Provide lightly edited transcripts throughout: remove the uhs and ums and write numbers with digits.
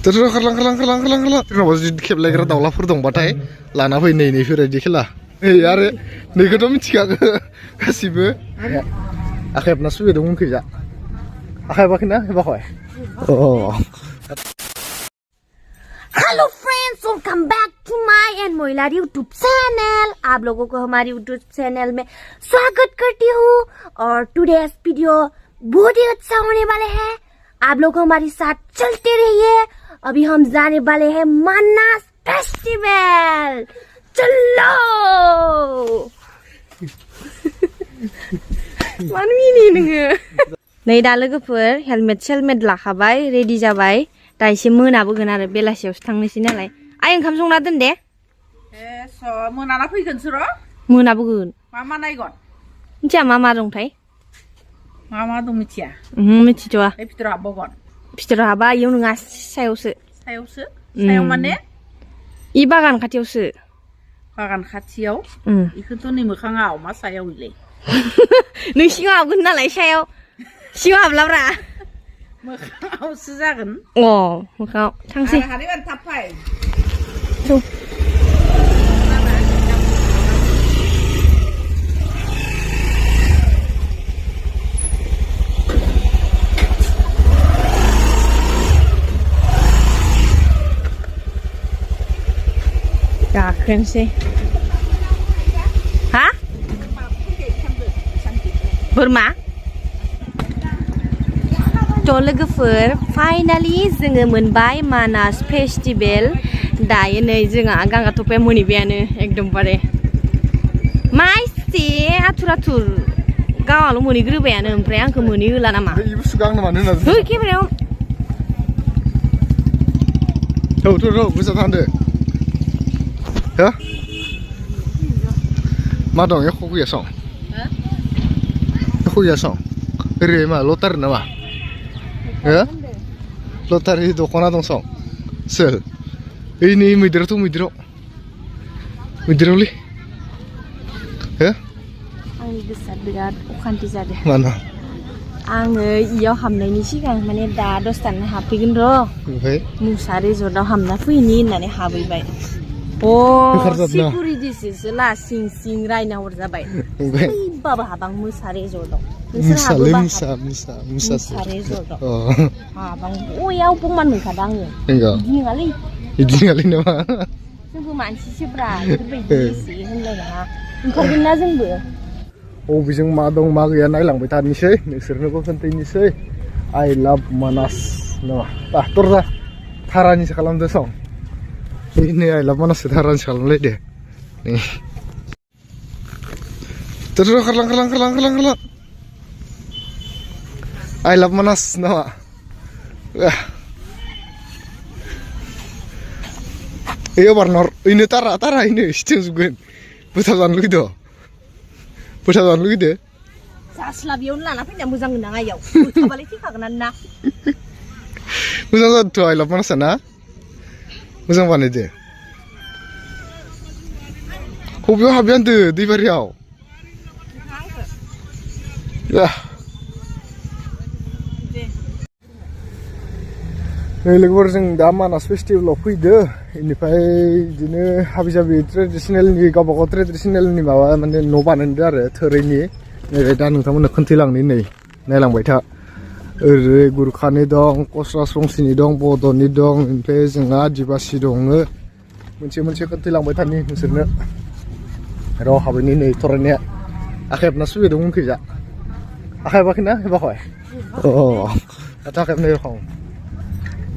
terus kerlang kenapa jadi खेबलायग्रा दाउलाफोर दंबाथाय लाना फै नै बेफोरबायदि खेला आरो नैखौथ' मिथिखा गासिबो आखाइ हेबना सुबैदोंमोन खैजा आखाइ हेबाखैना हेबाखै hello friends, welcome back to my एंड मोइलार यूट्यूब चैनल। आप लोगों को हमारे यूट्यूब चैनल में स्वागत करती हूँ। और टुडेस वीडियो बहुत ही अच्छा होने वाले हैं। आप लोग हमारे साथ चलते रहिए। अभी हम जाने वाले हैं मानास फेस्टिवल। चलो नै दा लोगोफोर हेलमेट लाखाबाय रेडि जाबाय दा एसे मोनाबोगोन आरो बेलासियावसो थांनोसै नालाय आइ ओंखाम संना दोन दे मोनाना फैगोनसो र' मोनाबोगोन मा नायगोन मिथिया मा दंथाय मा दं मिथिया मिथिथ'आ भितराव हाबबावगोन भितराव हाबा इयाव नङा सायावसो सायाव माने इ बागान खाथियावसो बागान खाथियाव इखौथ' नै मोखाङाव मा सायाव इलाय नों सिङाव हाबगोन नालाय सायाव सिङाव हाबलाब्रा मोखाङावसो जागोन मोखाङाव थांसै हारिबान थाब फै गाखोनोसै हा बोरमा थ' लोगोफोर फाइनालि जोङो मोनबाय मानास फेस्टिभेल दायो नै जोंहा गांगा थफाया मोनहैबायानो एकदमबारे मा एसे आथुर गावआल' मोनहैग्रोबायानो ओमफ्राय आंखौ मोनहैहोला नामा केमेरायाव गोसा थांदो हो मा दं एख' गैयासं ओरै मा लटारि नामा हो लटारि दख'ना दंसं सोर ओइ नै मैदेरावलै हो आंनि गोसोआ बिराद अखान्थि जादों मानो आङो इयाव हाबनायनि सिगां माने दा दसथानो हाबफैगोन र' ओमफ्राय मुसा रिजर्टआव हाबना फैनि होननानै हाबहैबाय सिकुरिटिसो ला सिं रायना हरजाबाय फैबाबो हाबां मुसा रिजर्टआव मुसा रिजर्टआव हाबां बयाव बुंमान मोनखादों आङो बिदि नङालै नामा जोंबो मानसिसोब्रा बेफोरबायदि एसे होनलायनाङा ओंखारगोन ना जोंबो बबेजों मा दं मा गैया नायलांबाय थानोसै नोंसोरनोबो खोन्थानोसै आइ लाभ मानास नामा दरजा थारानिसो खालामदो सं नै आइ लाभ मानाससो थारानिसो खालामलायदो नै खारलां आइ लाभ मानास नामा एबारनर ओइनो तारा ओइनो सिथिंजोबगोन बोथाबजानो लुगैदो जास्लाबियावनो लाना फैनाया मोजां नङा इयाव बोथाबालाय थैखागोन ना मोजां जादोंथ' आइ लाभ मानासआ ना मोजां बानायदो बबेयाव हाबबाय होनदो दैबारियाव नै लोगोफोर जों दा मानास फेस्टिभेलाव फैदो बेनिफ्राय बिदिनो हाबि जाबि ट्रेडिसनेलनि गावबागाव ट्रेडिसनेलनि माबा माने न' बानायदो आरो थोरैनि नै दा नोंथांमोननो खोन्थालांनि नै नायलांबाय था ओरै गुरखानि दं कसरासबंसिनि दं बड'नि दं ओमफ्राय जोंहा आदिबासि दङ मोनसे खोन्थालांबाय थानि नोंसोरनो र' हाबैनि नै थरायनाया आखाइ हेबना सुबैदोंमोन खैजा आखाइ हेबाखैना हेबाखै दाथ' आखाइ हेबनाय रखम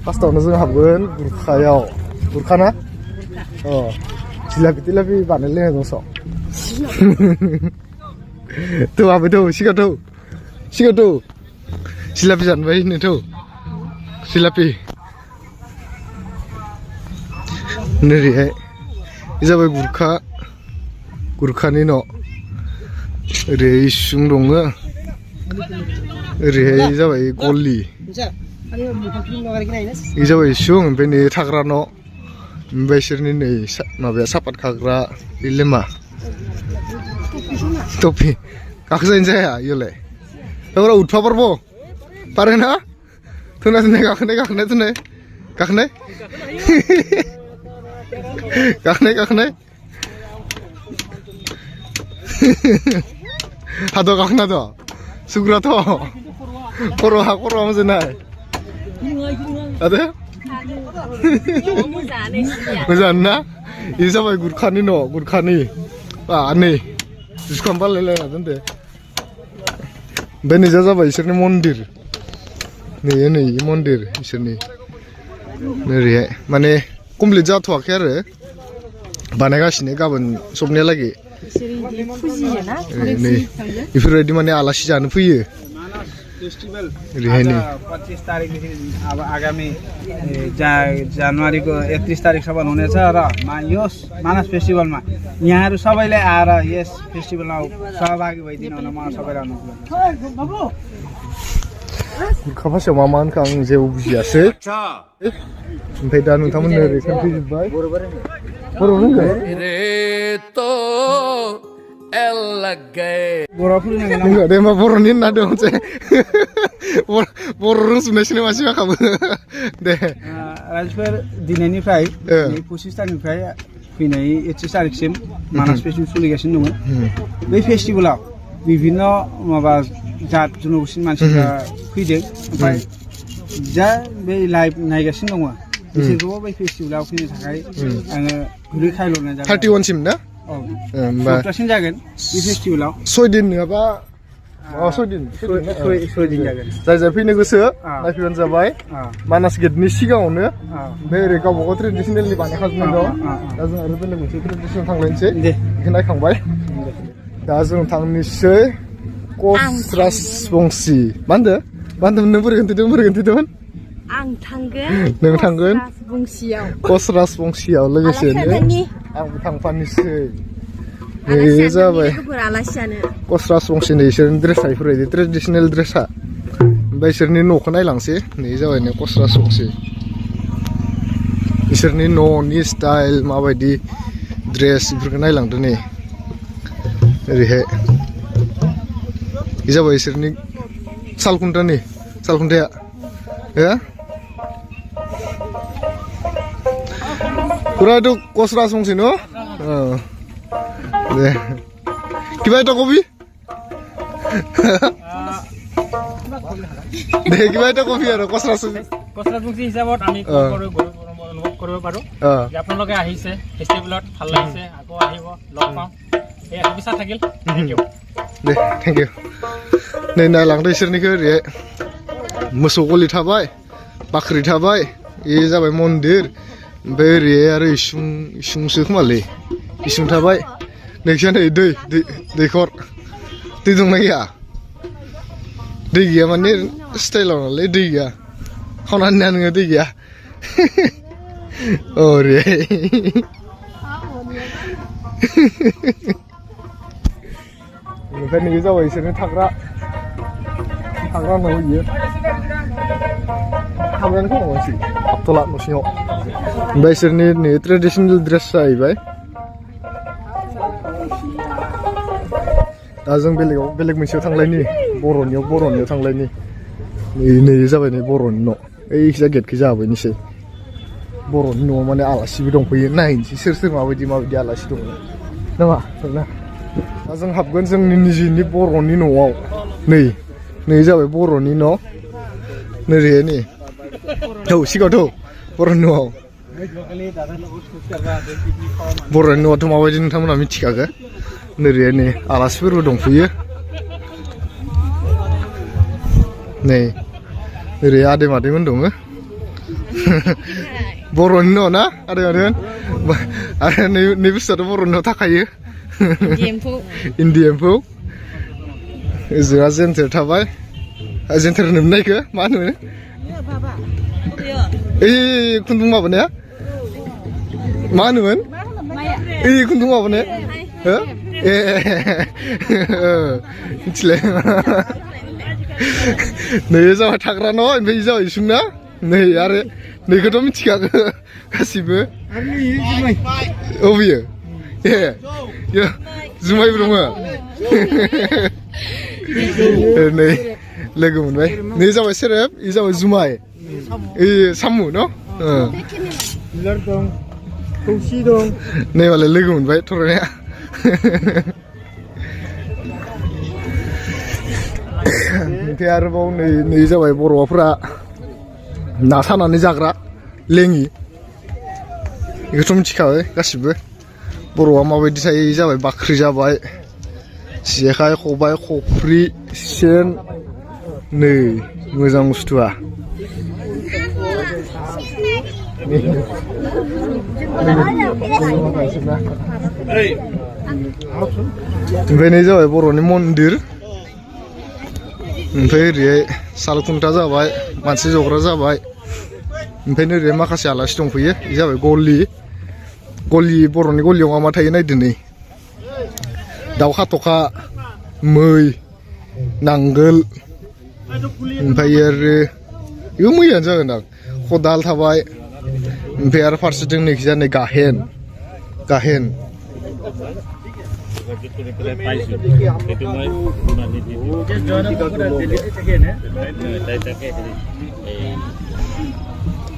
फार्स्टआवनो जों हाबगोन गुरखाना जिलापि तिलापि बानायलायनाय दं सब थौ हाबै थौ सिगाङाव जिलापि जानबाय नोंथौ जिलापि नोरैहाय जाबाय गुरखानि न' ओरै इसिं दङ ओरैहाय जाबाय गलि बे जाबाय इसिं ओमफ्राय नै थाग्रा न' ओमफ्राय बिसोरनि नै माबाया सापात खाग्रा बेलाय मा टपि गाखोजायैनो जाया इयावलाय उठफा पारबो पारे ना थोना गाखोनाय गाखोनाय गाखोनाय गाखोनाय हाद' गाखोनाथ' सुग्राथ' खर'हा मोजांनाय आरो मोजां ना इ जाबाय गुरखानि न' गुरखानि नै जुखाम बालायलायना दोनदो ओमफ्राय नैजा जाबाय इसोरनि मन्दिर नै मन्दिर इसोरनि ओरैहाय माने कमप्लिट जाथ'वाखै आरो बानायगासिनो गाबोन सबनियालागै नै बेफोरबायदि माने आलासि जानो फैयो ओरैहाय नै 25 तारिखदेखि अब आगामी जनवरीको 31 तारिखसम्म हुनेछ र यो मानस फेस्टिभलमा यहाँहरू सबैले आएर यस फेस्टिभलमा सहभागी भइदिनु हुन म सबैलाई अनुरोध गर्छु गुरखा भाषायाव मा होनखो आं जेबो बुजियासै ओमफ्राय दा नोंथांमोननो ओरै खोन्थाजोब्बाय बर' रोंगौ नोंगौ दे होमबा बर'नि होनना दं मोनसे बर' रोंजोबनायसो मानसि माखाबो दे राजफोर दिनैनिफ्राय 25 तारिखनिफ्राय फैनाय 31 तारिखसिम मानास फेस्टिभेल सोलिगासिनो दङ बे फेस्टिभेलाव विभिन्न माबा जात जनगोष्ठीनि मानसिफ्रा फैदों ओमफ्राय जा बे लाइभ नायगासिनो दङ बिसोरखौबो बे फेस्टिभेलाव फैनो थाखाय आङो गुरै खावलायनाय जाबाय 31 सिम ना सप्तासिम जागोन बे फेस्टिभेलाव 6 दिन नङाबा 6 दिन जागोन जाय फैनो गोसो नायफैबानो जाबाय मानास गेटनि सिगाङावनो बे ओरै गावबागाव ट्रेडिसनेलनि बानायखाजोबनाय दं दा जों आरो बेलेग मोनसे ट्रेडिसनेल थांलायनोसै बेखौ नायखांबाय दा जों थांनोसै कसराजबंसि मा होनदों नों बोरै खोन्थादोंमोन आं थांगोन नों थांगोन कसराजबंसियाव लोगोसेनो आंबो थांफानोसै नै जाबाय कसराजबंसिनि इसोरनि ड्रेसा बेफोरबायदि ट्रेडिसनेल ड्रेसा ओमफ्राय इसोरनि न'खौ नायलांसै नै जाबाय नै कसराजबंसि इसोरनि न'नि स्टाइल माबायदि ड्रेस बेफोरखौ नायलांदो नै ओरैहाय बे जाबाय इसोरनि सालखुन्थाया পুরাটো কসরা সংছি ন কিবা এটা কবি কিবা এটা কবি আৰু কসৰা সংছি হিচাপত আমি অনুভৱ কৰিব পাৰো যে আপোনালোকে আহিছে ফেষ্টিভেলত ভাল লাগিছে আকৌ আহিব লগ পাম এই আশা থাকিল থ্যাংক ইউ थैंक यू नै नायलांदो इसोरनिखौ ओरैहाय मोसौ गलि थाबाय बाख्रि थाबाय बे जाबाय मन्दिर ओमफ्राय ओरैहाय आरो इसुंसो खोमालै इसुं थाबाय नोंसिना नै दैखर दै दंना गैया दै गैया माने स्टाइलाव नालाय दै गैया खावनानै ना नोङो दै गैया ओरैहाय ओमफ्राय नैबे जाबाय इसोरनि थाग्रा न' बियो हाबनानै फैनांगौसै हाबथ'ला न' सिङाव ओमफ्राय इसोरनि नै ट्रेडिसनेल ड्रेस जाहैबाय दा जों बेलेग मोनसेयाव थांलायनि बर'नियाव थांलायनि नै जाबाय नै बर'नि न' ओइखिजा गेटखै जाबायनोसै बर'नि न'आव माने आलासिबो दंफैयो नायनोसै सोर माबायदि आलासि दङ नामा नोंना दा जों हाबगोन जोंनि निजेनि बर'नि न'आव नै जाबाय बर'नि न' नोरैहाय नै सिगाङावथ' बर'नि न'आव बर'नि न'आथ' माबायदि नोंथांमोना मिथिखागो नोरैहाय नै आलासिफोरबो दंफैयो नै ओरै आदै मादैमोन दङ बर'नि न' ना आदै मादैमोन आरो नै बुस्थुआथ' बर'नि न'आव थाखायो इन्दि एम्फौ ओजोंहा जेन्थेर थाबाय जेन्थेर होननायखौ मा होनो ओइ खुन्दुं माबानाया मा होनोमोन ओइ खुन्दुं माबानाया ए मिथिलाय नै जाबाय थाग्रा न' ओमफ्राय जाबाय इसुंना नै आरो नैखौथ' मिथिखागो गासिबो अबेयो ए जुमायबो दङ नै लोगो मोनबाय नै जाबाय सेरेब इ जाबाय जुमाय सामु न' बिलार दं खौसि दं नै मालाय लोगो मोनबाय थरायनाया ओमफ्राय आरोबाव नै जाबाय बर'फोरा ना सानानै जाग्रा लेङि बेखौथ' मिथिखाबाय गासिबो बर'आ माबायदि थायो जाबाय बाख्रि जाबाय जेखाइ खबाइ खफ्रि सेन नै मोजां बुस्थुआ ओमफ्राय नै जाबाय बर'नि मन्दिर ओमफ्राय ओरैहाय साल खुन्था जाबाय मानसि जग्रा जाबाय ओमफ्राय ओरैहाय माखासे आलासि दंफैयो बे जाबाय गलि बर'नि गलियाव मा थायो नायदो नै दाउ खाथ'खा मै नांगोल ओमफ्राय आरो बेबो मैयानो जागोन दां खदाल थाबाय ओमफ्राय आरो फारसेथिं नैखिजा नै गाहेन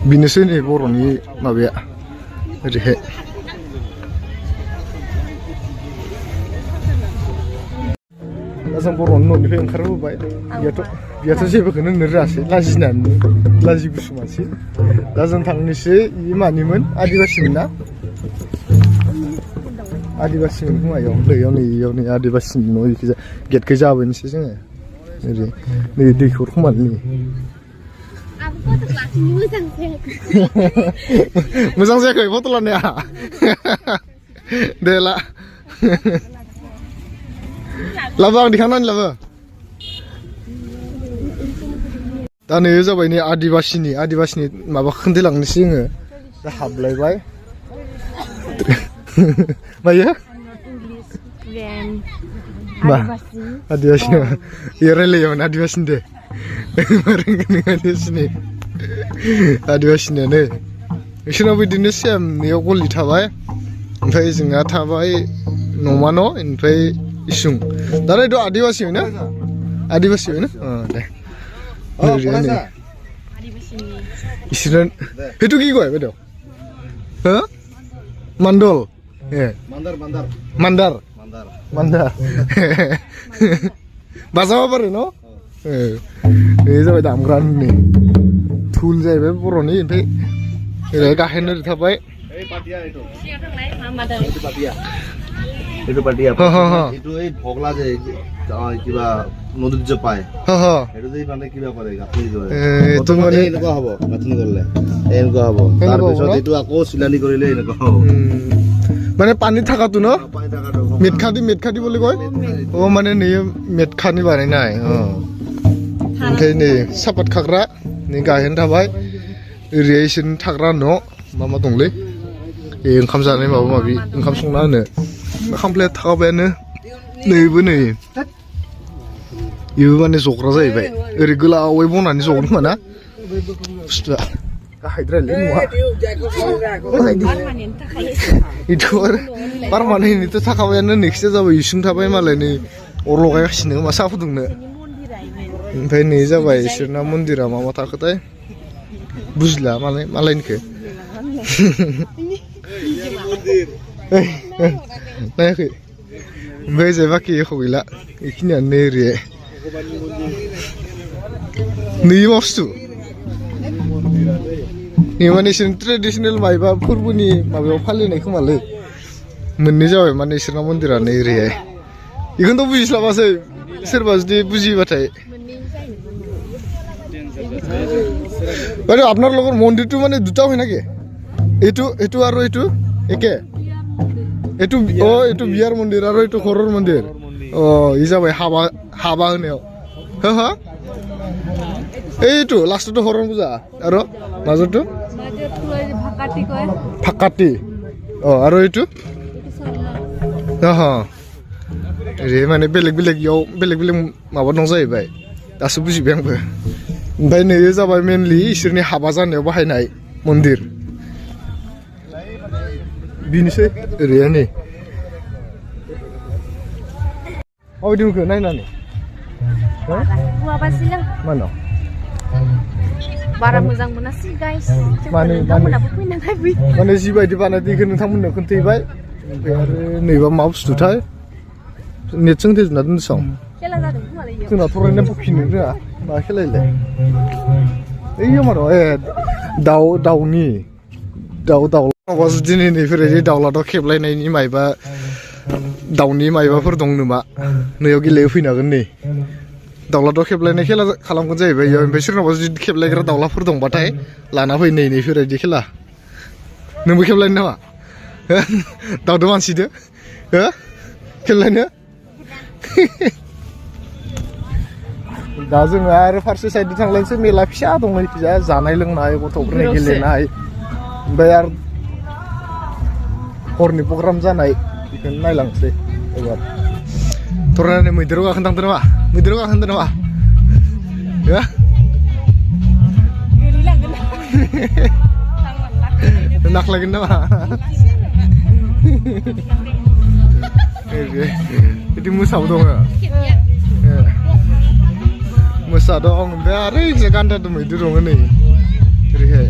बेनोसै नै बर'नि माबाया ओरैहाय दा जों बर'नि न'निफ्राय ओंखारबोबाय बेयाथ' जेबोखौनो होननो रोङासै लाजि गुसु मानसि दा जों थांनोसै इ मानिमोन आदिबासिमोन ना आदिबासिमोन खोमायाव इयाव नै आदिबासिनि न' इखिजा गेटखै जाबोनोसै जोङो ओरै नै दैखर खोमालै मोजां जायाखै फट' लानाया दे ला लाबो आं दिखांनानै लाबो दा नै जाबाय नै आदिबासिनि माबा खोन्थालांनोसै जोङो दा हाबलायबाय मायो मा आदिबासि बेयो रायलायोमोन आदिबासिनि दे मा रोंगोन नों आदिबासिनियानो बिसोरनाव बिदिनो सेम बेयाव गलि थाबाय ओमफ्राय जोंहा थाबाय न'मा न' ओमफ्राय इसुं दा नै आदिबासि ना दे इसोर সেইটো কি কয় বাইদেউ হ্যাঁ মান্দল মান্দার বাজাব পারে ন এই जाबाय दामग्रानि थुल जाहैबाय बर'नि ओमफ्राय ओरै गाहेन ओरै थाबाय এইটো পাৰ্টি এইটো এই ভগলা যে কিবা নদীত যে পায় সেইটো যে মানে কিবা কৰে গাঁথনি কৰে এইটো মানে এনেকুৱা হ'ব গাঁথনি কৰিলে এনেকুৱা হ'ব তাৰপিছত এইটো আকৌ চিলানি কৰিলে এনেকুৱা হ'ব মানে পানী থাকাটো ন মেটখাদি বুলি কয় অ মানে नै মেটখাनि बानायनाय ओमफ्राय नै सापात खाग्रा नै गाहेन थाबाय ओरैहाय इसोरनि थाग्रा न' मा दंलै ओंखाम जानाय माबा माबि ओंखाम संना होनो खामफ्लाया थाखाबायानो नैबो नै बेबो माने जग्रा जाहैबाय ओरै गोलावै बनानै जगोन खोमा ना बुस्थुआ गाहायद्रायलै न'आ बेथ' आरो पारमानेन्टनिथ' थाखाबायानो नेक्स्टआ जाबाय इसुं थाबाय मालाय नै अर लगायगासिनो मा साहा फुदुंनो ओमफ्राय नै जाबाय इसोरना मन्दिरा मा थाखोथाय बुजिला मालायनिखौ नायाखै ओमफ्राय जाय बाखि एख' गैला बेखिनियानो नै ओरैहाय नै मा बुस्थु नै माने इसोरनि ट्रेडिसनेल मायबा फोरबोनि माबायाव फालिनाय खोमालै मोननै जाबाय माने इसोरना मन्दिरा नै ओरैहाय बेखौनोथ' बुजिस्लाबासै सोरबा जुदि बुजिबाथाय আপনার লগৰ মন্দিৰটো মানে দুটা হয় নাকি এইটো আৰু এইটো একে এইটো এইটো বিয়াৰ মন্দিৰ আৰু এইটো ঘৰৰ মন্দিৰ ই যাবাই হাবা होनायाव হা এইটো লাষ্টটো ঘৰৰ পূজা আৰু মাজৰটো ফাকাতি আৰু এইটো रे माने बेलेग माबा दं जाहैबाय दासो बुजिबाय आंबो ओमफ्राय नै जाबाय मेनलि इसोरनि हाबा जानायाव बाहायनाय मन्दिर बेनोसै ओरैहाय नै माबायदि मोनखो नायनानै मानाव बारा मोजां मोनासै गाइस माने नोंथांमोनाबो फैना नायफै माने जिबायदि बानायदो बेखौ नोंथांमोननो खोन्थाबाय ओमफ्राय आरो नैबा मा बुस्थुथाय नेटजों देजोबना दोनसं खेला जादों खोमालै इयाव जोंना थरायनो बुखिनो रोङा मा खेलायलाय ओइ मार' दाउनि माबा जुदि नैफोरबायदि दाउलादाव खेबलायनायनि मायबा दाउनि मायबाफोर दं नामा नैयाव गेलेयो फैनो हागोन नै दाउलादाव खेबलायनाय खेला खालामगोन जाहैबाय इयाव ओमफ्राय सोरनावबा जुदि खेबलायग्रा दाउलाफोर दंबाथाय लाना फै नैफोरबायदि खेला नोंबो खेबलायनो नामा दाउदो मानसिदो हो खेबलायनो दा जोङो आरो फारसे साइडजों थांलायनोसै मेला फिसा दङ इखिजा जानाय लोंनाय गथ'फोरनि गेलेनाय ओमफ्राय आरो हरनि प्रग्राम जानाय बेखौनो नायलांसै एबार थरायनानै मैदेराव गाखोनो थांदों नामा मैदेराव गाखोदों नामा नाख्लायगोन नामा बिदि मोसाबो दङ मोसा दं ओमफ्राय आरो गान्दा मैदेर दङ नै ओरैहाय